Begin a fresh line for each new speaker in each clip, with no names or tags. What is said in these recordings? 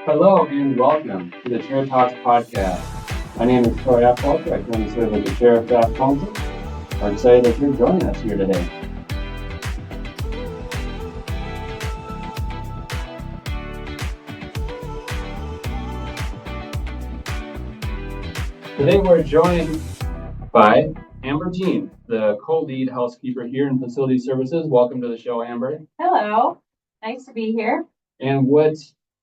Hello and welcome to the Chair Talks podcast. My name is Troy Appalter. I currently serve as the Chair of Staff Council. We're excited that you're joining us here today. Today we're joined by Amber Jean, the co-lead housekeeper here in Facility Services. Welcome to the show, Amber.
Hello, nice to be here.
And what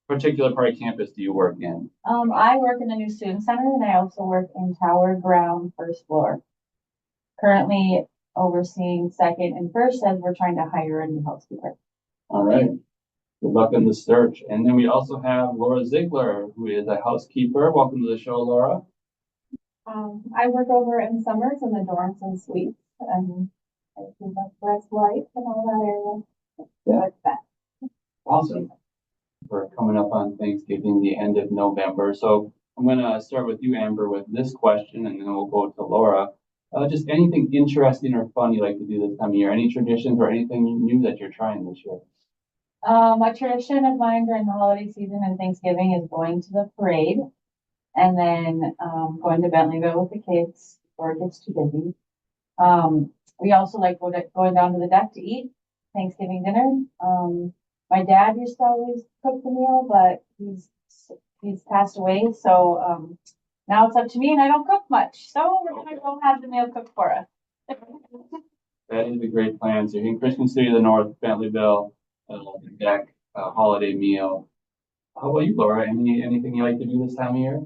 particular part of campus do you work in?
I work in the new student center and I also work in tower, ground, first floor. Currently overseeing second and first as we're trying to hire a new housekeeper.
All right. Good luck in the search. And then we also have Laura Ziegler, who is a housekeeper. Welcome to the show, Laura.
I work over in summers in the dorms and suites and I do the rest life and all that area.
Yeah.
Like that.
Awesome. We're coming up on Thanksgiving, the end of November. So I'm going to start with you, Amber, with this question, and then we'll go to Laura. Just anything interesting or fun you like to do this time of year? Any traditions or anything new that you're trying this year?
A tradition of mine during the holiday season and Thanksgiving is going to the parade and then going to Bentleyville with the kids before it gets too busy. We also like going down to the deck to eat Thanksgiving dinner. My dad used to always cook the meal, but he's passed away, so now it's up to me, and I don't cook much. So we're gonna go have the meal cooked for us.
That is a great plan. So you're in Christian City of the North, Bentleyville, the deck, holiday meal. How about you, Laura? Anything you like to do this time of year?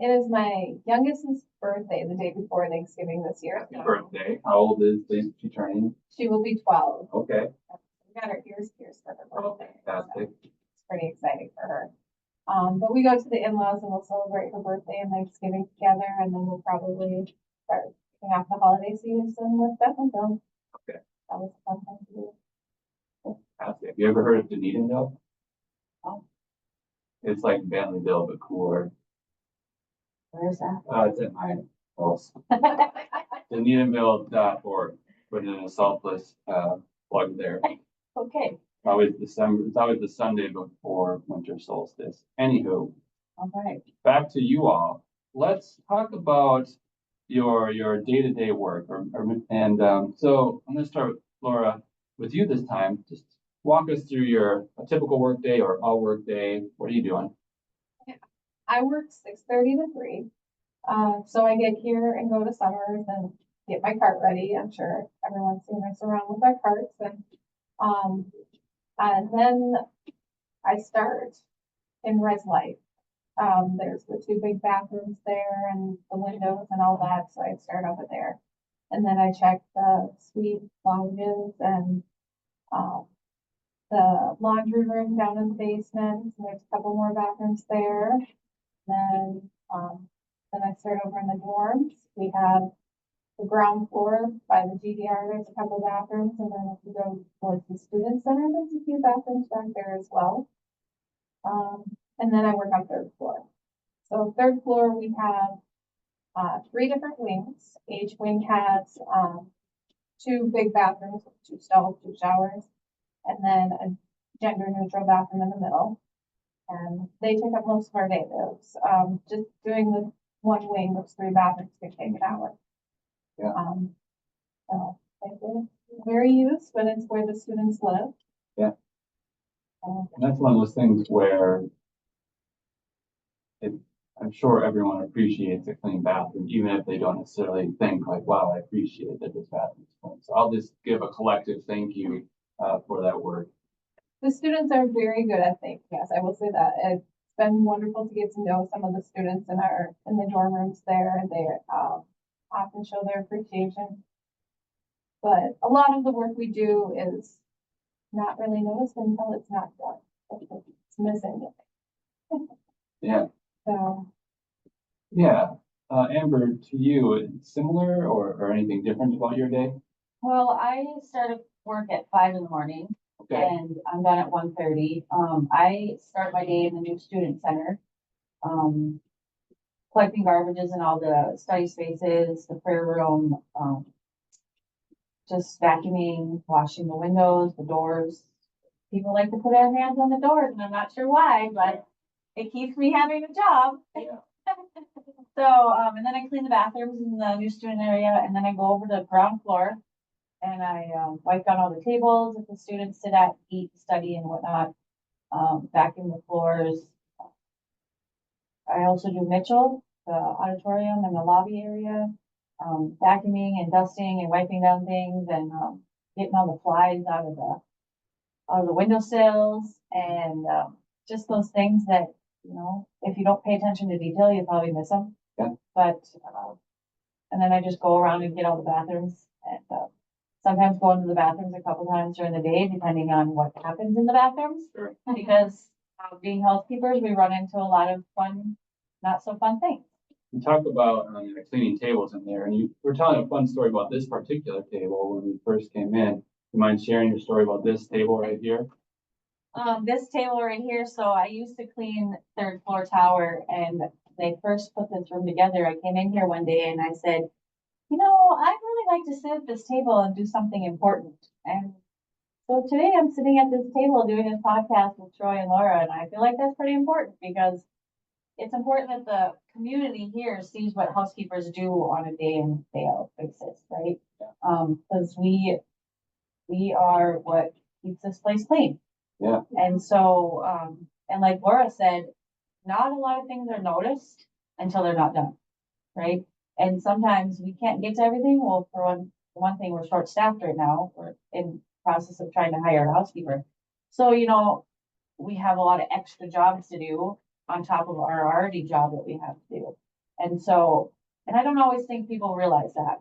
It is my youngest's birthday the day before Thanksgiving this year.
Happy birthday. How old is she turning?
She will be 12.
Okay.
We got her ears pierced for her
Oh,
birthday.
fantastic.
So it's pretty exciting for her. But we go to the in-laws and we'll celebrate her birthday and Thanksgiving together, and then we'll probably start kicking off the holiday season with Bethlehem.
Okay.
That was a fun time to do.
Fantastic. Have you ever heard of Dunedinville?
Oh.
It's like Bentleyville, but cooler.
Where's that?
It's at my house. Dunedinville.org. Put in a selfless plug there.
Okay.
It's always the Sunday before winter solstice. Anywho,
All right.
back to you all. Let's talk about your day-to-day work. So I'm going to start with Laura, with you this time. Just walk us through a typical work day or a work day. What are you doing?
I work 6:30 to 3. So I get here and go to Summers and get my cart ready. I'm sure everyone's seen us around with our carts, and then I start in Res Life. There's the 2 big bathrooms there and the windows and all that, so I start over there. And then I check the suite lounges and the laundry room down in the basement. So there's a couple more bathrooms there. Then I start over in the dorms. We have the ground floor by the GDR. There's a couple bathrooms, and then if you go towards the student center, there's a few bathrooms back there as well. And then I work on third floor. So third floor, we have 3 different wings. Each wing has 2 big bathrooms, 2 stalls, 2 showers, and then a gender neutral bathroom in the middle. And they take up most of our day. Those just doing the one wing with 3 bathrooms could take an hour.
Yeah.
So it's very used, but it's where the students live.
Yeah. And that's one of those things where I'm sure everyone appreciates a clean bathroom, even if they don't necessarily think like, wow, I appreciate that this bathroom is clean. So I'll just give a collective thank you for that work.
The students are very good at things. Yes, I will say that. It's been wonderful to get to know some of the students in the dorm rooms there. They often show their appreciation. But a lot of the work we do is not really noticed until it's not done. It's missing.
Yeah.
So.
Yeah. Amber, to you, similar or anything different about your day?
Well, I started work at 5 in the morning.
Okay.
And I'm done at 1:30. I start my day in the new student center, collecting garbages in all the study spaces, the prayer room, just vacuuming, washing the windows, the doors. People like to put their hands on the doors, and I'm not sure why, but
it keeps me having a job.
Yeah.
So, and then I clean the bathrooms in the new student area, and then I go over to the ground floor and I wipe down all the tables that the students sit at, eat, study, and whatnot. Vacuum the floors. I also do Mitchell, the auditorium and the lobby area, vacuuming and dusting and wiping down things and getting all the flies out of the windowsills and just those things that, you know, if you don't pay attention to detail, you probably miss them.
Yeah.
But and then I just go around and get all the bathrooms and sometimes go into the bathrooms a couple times during the day, depending on what happens in the bathrooms.
Sure.
Because being housekeepers, we run into a lot of fun, not so fun things.
You talk about cleaning tables in there, and you were telling a fun story about this particular table when you first came in. You mind sharing your story about this table right here?
This table right here, so I used to clean third floor tower and they first put this room together. I came in here one day and I said, you know, I'd really like to sit at this table and do something important. And so today I'm sitting at this table doing this podcast with Troy and Laura, and I feel like that's pretty important because it's important that the community here sees what housekeepers do on a day in, day out basis, right? Because we are what keeps this place clean.
Yeah.
And so, and like Laura said, not a lot of things are noticed until they're not done, right? And sometimes we can't get to everything. Well, for one thing, we're short staffed right now. We're in process of trying to hire a housekeeper. So, you know, we have a lot of extra jobs to do on top of our already job that we have to do. And so, and I don't always think people realize that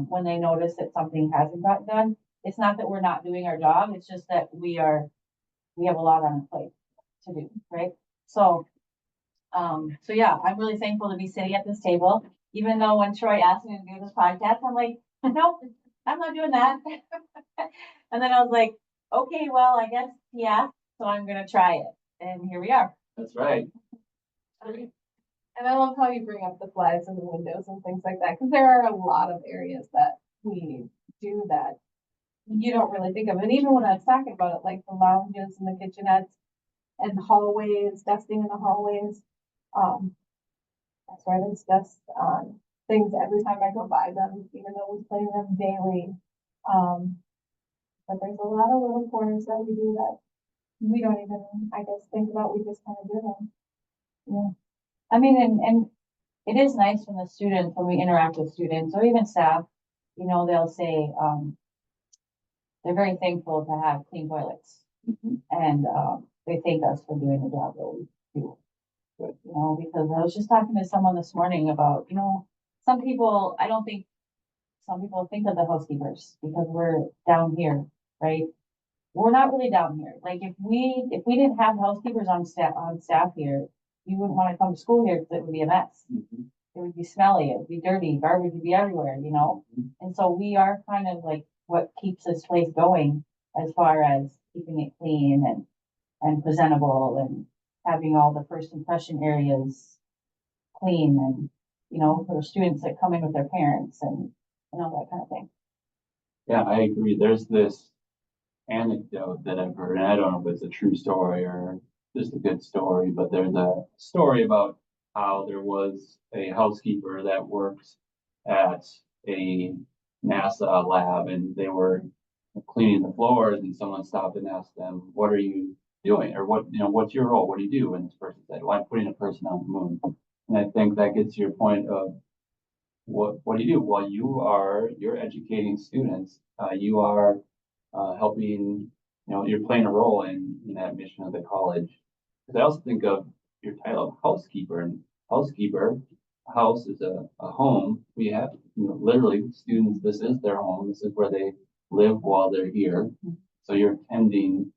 when they notice that something hasn't gotten done. It's not that we're not doing our job. It's just that we have a lot on our plate to do, right? So, so yeah, I'm really thankful to be sitting at this table, even though when Troy asked me to do this podcast, I'm like, nope, I'm not doing that. And then I was like, okay, well, I guess, yeah, so I'm gonna try it. And here we are.
That's right.
And I love how you bring up the flags in the windows and things like that, because there are a lot of areas that we do that you don't really think of. And even when I was talking about it, like the lounges and the kitchenettes and the hallways, dusting in the hallways, that's where there's dust on things every time I go by them, even though we clean them daily. But there's a lot of little corners that we do that we don't even, I guess, think about. We just kind of do them. Yeah.
I mean, and it is nice when the students, when we interact with students or even staff, you know, they'll say, they're very thankful to have clean toilets.
Mhm.
And they thank us for doing the job that we do. But, you know, because I was just talking to someone this morning about, you know, some people, I don't think some people think of the housekeepers because we're down here, right? We're not really down here. Like if we didn't have housekeepers on staff here, you wouldn't want to come to school here because it would be a mess.
Mhm.
It would be smelly, it would be dirty, garbage would be everywhere, you know? And so we are kind of like what keeps this place going as far as keeping it clean and presentable and having all the first impression areas clean and, you know, for students that come in with their parents and all that kind of thing.
Yeah, I agree. There's this anecdote that I've heard, and I don't know if it's a true story or just a good story, but there's a story about how there was a housekeeper that works at a NASA lab and they were cleaning the floors and someone stopped and asked them, what are you doing? Or what, you know, what's your role? What do you do? And this person said, well, I'm putting a person on the moon. And I think that gets to your point of what do you do? Well, you're educating students. You are helping, you know, you're playing a role in that mission of the college. Because I also think of your title of housekeeper, and housekeeper, a house is a home. We have, you know, literally students, this is their home. This is where they live while they're here. So you're tending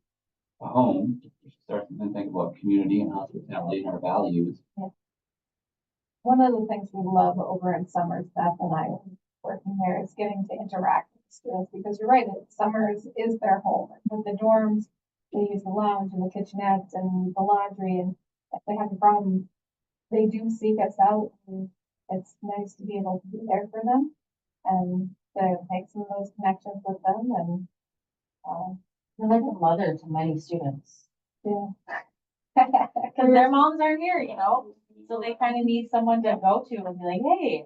a home, which starts to then think about community and hospitality and our values.
One of the things we love over in Summers, Beth and I working there, is getting to interact with students, because you're right, Summers is their home. With the dorms, they use the lounge and the kitchenettes and the laundry, and if they have a problem, they do seek us out, and it's nice to be able to be there for them and to make some of those connections with them. And
You're like a mother to many students.
yeah.
Cause their moms aren't here, you know, so they kind of need someone to go to and be like, hey,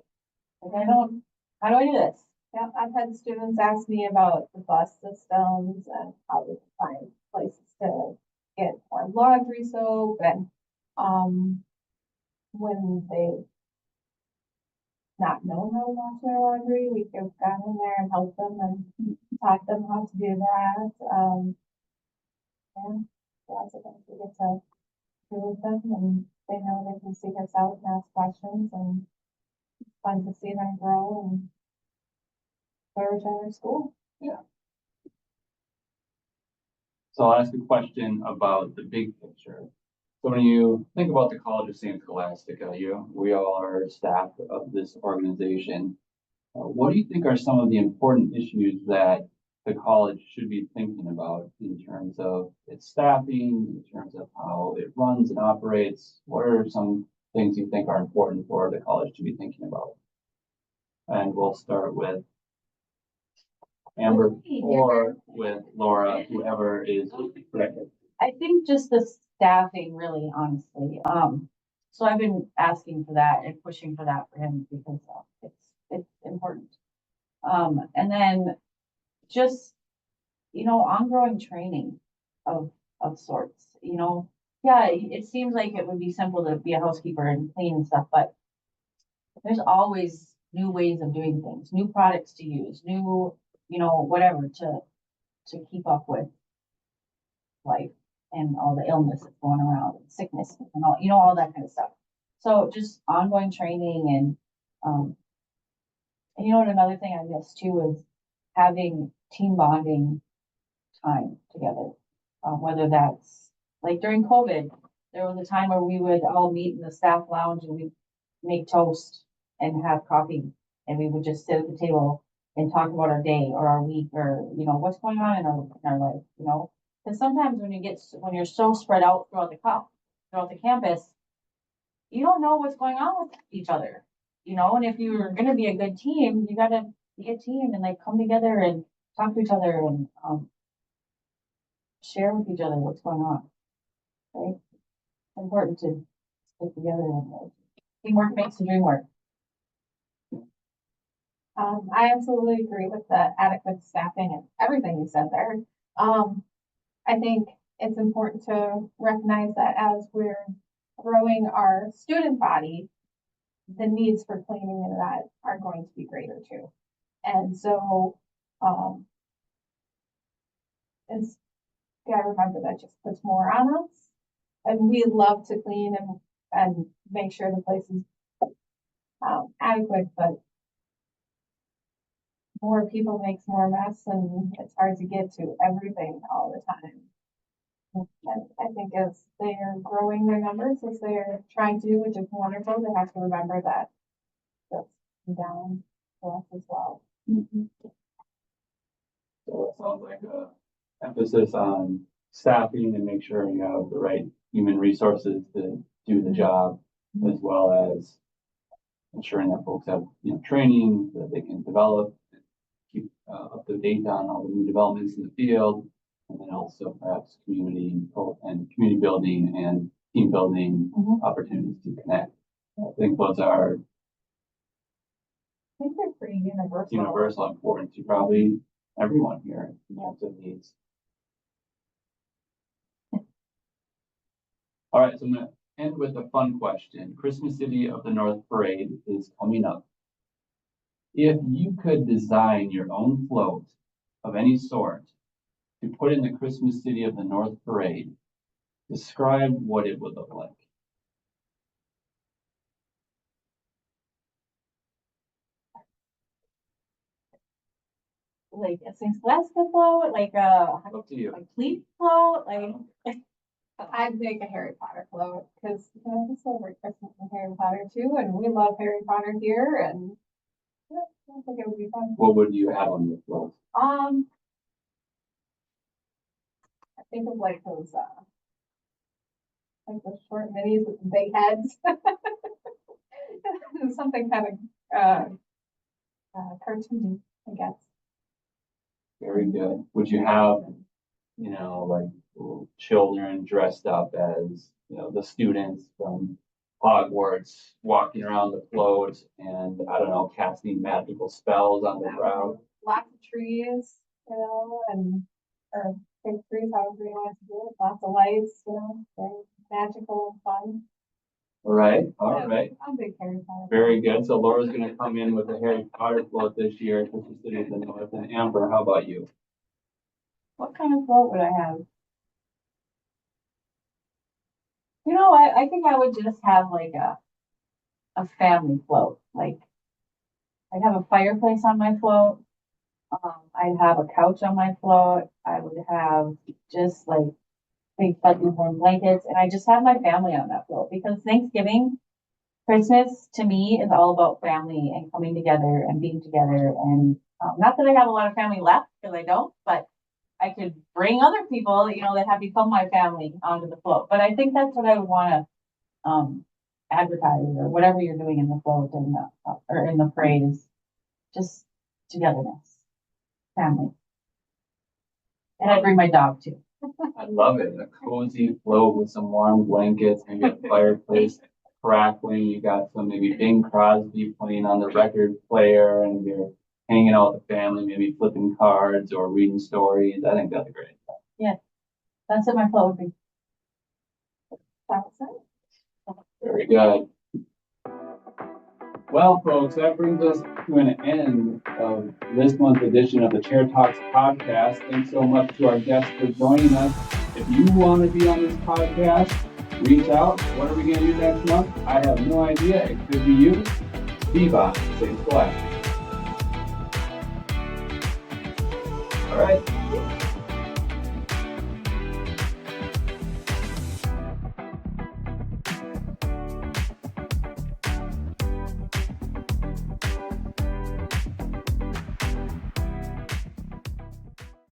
like how do I do this?
Yeah, I've had students ask me about the bus systems and how to find places to get more laundry soap and, when they not know how to wash their laundry, we have gone in there and helped them and taught them how to do that. And lots of things we get to do with them and they know they can seek us out and ask questions and it's fun to see them grow and flourish at our school.
So I'll ask a question about the big picture. So when you think about the College of St. Scholastica, we all are staff of this organization. What do you think are some of the important issues that the college should be thinking about in terms of its staffing, in terms of how it runs and operates? What are some things you think are important for the college to be thinking about? And we'll start with Amber or with Laura, whoever is correct.
I think just the staffing really, honestly. So I've been asking for that and pushing for that for him because it's important. And then just, ongoing training of sorts, Yeah, it seems like it would be simple to be a housekeeper and clean and stuff, but there's always new ways of doing things, new products to use, new, whatever to keep up with life and all the illness that's going around and sickness and all that kind of stuff. So just ongoing training and what, another thing I miss too is having team bonding time together. Whether that's like during COVID, there was a time where we would all meet in the staff lounge and we'd make toast and have coffee and we would just sit at the table and talk about our day or our week or, what's going on in our life, Because sometimes when you're so spread out throughout the campus, you don't know what's going on with each other, and if you're gonna be a good team, you gotta be a team and like come together and talk to each other and share with each other what's going on. Right? It's important to stick together and teamwork makes the dream work.
I absolutely agree with the adequate staffing and everything you said there. I think it's important to recognize that as we're growing our student body, the needs for cleaning and that are going to be greater too. And so, it's gotta remember that just puts more on us. And we love to clean and make sure the place is adequate, but more people makes more mess and it's hard to get to everything all the time. And I think as they're growing their numbers, as they're trying to do, which is wonderful, they have to remember that that's down for us as well.
So it sounds like a emphasis on staffing and make sure you have the right human resources to do the job, as well as ensuring that folks have, training that they can develop, keep up to date on all the new developments in the field, and then also perhaps community building and team building opportunities to connect. I think those are
I think they're pretty
universal important to probably everyone here in terms of needs. All right, so I'm going to end with a fun question. Christmas City of the North Parade is coming up. If you could design your own float of any sort to put in the Christmas City of the North Parade, describe what it would look like.
Like a St. Scholastica float, like a
Up to you.
fleet float, like
I'd make a Harry Potter float because we celebrate Christmas and Harry Potter too, and we love Harry Potter here, and yeah, I think it would be fun.
What would you have on your float?
I think of like those short minis with the big heads. Something kind of cartoony, I guess.
Very good. Would you have, like children dressed up as, the students from Hogwarts walking around the float and, I don't know, casting magical spells on the crowd.
Lots of trees, or big trees, however you want to do it, lots of lights, very magical and fun.
All right.
I'm a big Harry Potter.
Very good. So Laura's gonna come in with a Harry Potter float this year because she's sitting in the north. And Amber, how about you?
What kind of float would I have? I think I would just have like a family float. Like, I'd have a fireplace on my float. I'd have a couch on my float. I would have just like big fuzzy warm blankets, and I just have my family on that float because Thanksgiving, Christmas to me is all about family and coming together and being together. And not that I have a lot of family left because I don't, but I could bring other people, that have become my family onto the float. But I think that's what I would want to advertise or whatever you're doing in the float and or in the parade is just togetherness, family. And I bring my dog too.
I love it. A cozy float with some warm blankets, maybe a fireplace crackling. You got some maybe Bing Crosby playing on the record player, and you're hanging out with the family, maybe flipping cards or reading stories. I think that's great.
Yeah, that's what my float would be.
Sounds nice.
Very good. Well, folks, that brings us to an end of this month's edition of the Chair Talks podcast. Thanks so much to our guests for joining us. If you want to be on this podcast, reach out. What are we going to do next month? I have no idea. It could be you. Viva St. Celeste. All right.